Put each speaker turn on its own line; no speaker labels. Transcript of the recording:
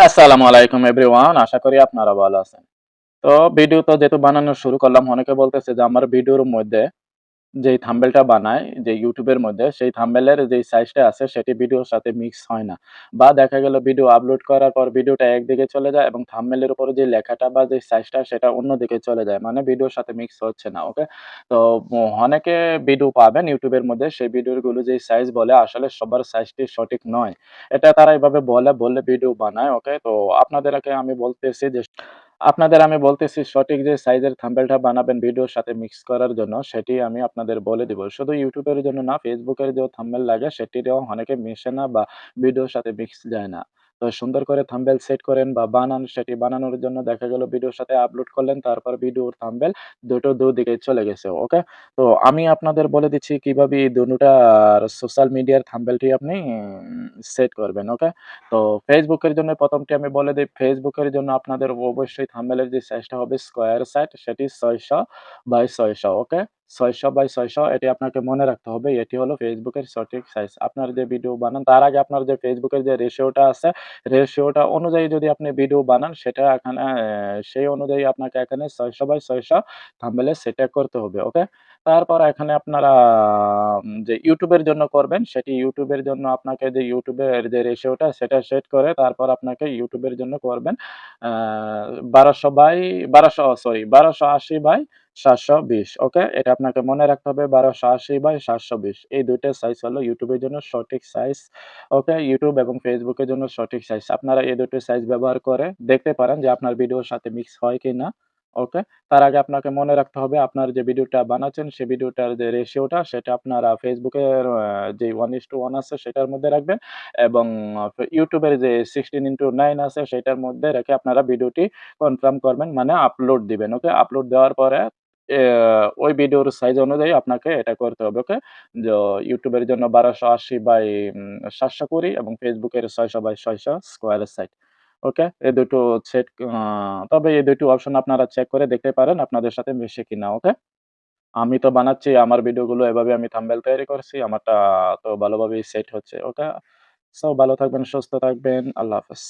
আসসালামু আলাইকুম এভরিওয়ান। আশা করি আপনারা ভালো আছেন। তো ভিডিও তো যেহেতু বানানো শুরু করলাম, অনেকে বলতেছে যে আমার ভিডিওর মধ্যে যেই থাম্বনেলটা বানাই, যে YouTube এর মধ্যে সেই থাম্বনেলের যেই সাইজটা আছে সেটি ভিডিওর সাথে মিক্স হয় না। বা দেখা গেল ভিডিও আপলোড করার পর ভিডিওটা একদিকে চলে যায় এবং থাম্বনেলের উপরে যে লেখাটা বা যে সাইজটা সেটা অন্যদিকে চলে যায়। মানে ভিডিওর সাথে মিক্স হচ্ছে না। ওকে? তো অনেকে ভিডিও পাবেন YouTube এর মধ্যে সেই ভিডিওগুলো যেই সাইজ বলে আসলে সবার সাইজটি সঠিক নয়। এটা তারা এভাবে বলে ভিডিও বানায়। ওকে? তো আপনাদেরকে আমি বলতেছি যে সঠিক যে সাইজের থাম্বনেলটা বানাবেন ভিডিওর সাথে মিক্স করার জন্য সেটি আমি আপনাদের বলে দিব। শুধু YouTube এর জন্য না, Facebook এর যেও থাম্বনেল লাগে সেটিরও অনেকে মিশে না বা ভিডিওর সাথে মিক্স যায় না। তো সুন্দর করে থাম্বনেল সেট করেন বা বানান, সেটি বানানোর জন্য দেখা গেল ভিডিওর সাথে আপলোড করলেন, তারপর ভিডিওর থাম্বনেল দুটো দুদিকে চলে গেছে। ওকে? তো আমি আপনাদের বলে দিচ্ছি কিভাবে এই দুটার সোশ্যাল মিডিয়ার থাম্বনেলটি আপনি সেট করবেন। ওকে? তো Facebook এর জন্য ১ম টি আমি বলে দেই, Facebook এর জন্য আপনাদের অবশ্যই থাম্বনেইলের যে সাইজটা হবে স্কয়ার সাইজ, সেটি ৬০০ বাই ৬০০। ওকে? ৬০০ বাই ৬০০ এটি আপনাকে মনে রাখতে হবে। এটি হলো Facebook এর সঠিক সাইজ। আপনার যে ভিডিও বানান তার আগে আপনার যে Facebook এর যে রেশিওটা আছে, রেশিওটা অনুযায়ী যদি আপনি ভিডিও বানান সেটা এখানে সেই অনুযায়ী আপনাকে এখানে ৬০০ বাই ৬০০ থাম্বনেইলে সেটা করতে হবে। ওকে? তারপর এখানে আপনারা যে YouTube এর জন্য করবেন, সেটি YouTube এর জন্য আপনাকে যে YouTube এর যে রেশিওটা সেটা সেট করে তারপর আপনাকে YouTube এর জন্য করবেন আ ১২০০ বাই ১২০০ সরি ১২৮০ বাই ৭২০। ওকে? এটা আপনাকে মনে রাখতে হবে ১২৮০ বাই ৭২০। এই ২ টা সাইজ হলো YouTube এর জন্য সঠিক সাইজ। ওকে? YouTube এবং Facebook এর জন্য সঠিক সাইজ। আপনারা এই ২ টো সাইজ ব্যবহার করে দেখতে পারেন যে আপনার ভিডিওর সাথে মিক্স হয় কিনা। ওকে? তার আগে আপনাকে মনে রাখতে হবে আপনার যে ভিডিওটা বানাচ্ছেন সে ভিডিওটার যে রেশিওটা সেটা আপনারা Facebook এর যে 1:1 আছে সেটার মধ্যে রাখবেন এবং YouTube এর যে 16:9 আছে সেটার মধ্যে রেখে আপনারা ভিডিওটি কনফার্ম করবেন, মানে আপলোড দিবেন। ওকে? আপলোড দেওয়ার পরে ওই ভিডিওর সাইজ অনুযায়ী আপনাকে এটা করতে হবে। ওকে? যো YouTube এর জন্য ১২৮০ বাই ৭২০ এবং Facebook এর ৬০০ বাই ৬০০ স্কয়ার সাইট। ওকে? এই দুটো সেট তবে এই ২ টি অপশন আপনারা চেক করে দেখতে পারেন আপনাদের সাথে মিশে কিনা। ওকে? আমি তো বানাচ্ছি আমার ভিডিওগুলো এভাবে আমি থাম্বনেল তৈরি করছি। আমারটা তো ভালোভাবেই সেট হচ্ছে। ওকে? সো ভালো থাকবেন, সুস্থ থাকবেন। আল্লাহ হাফেজ।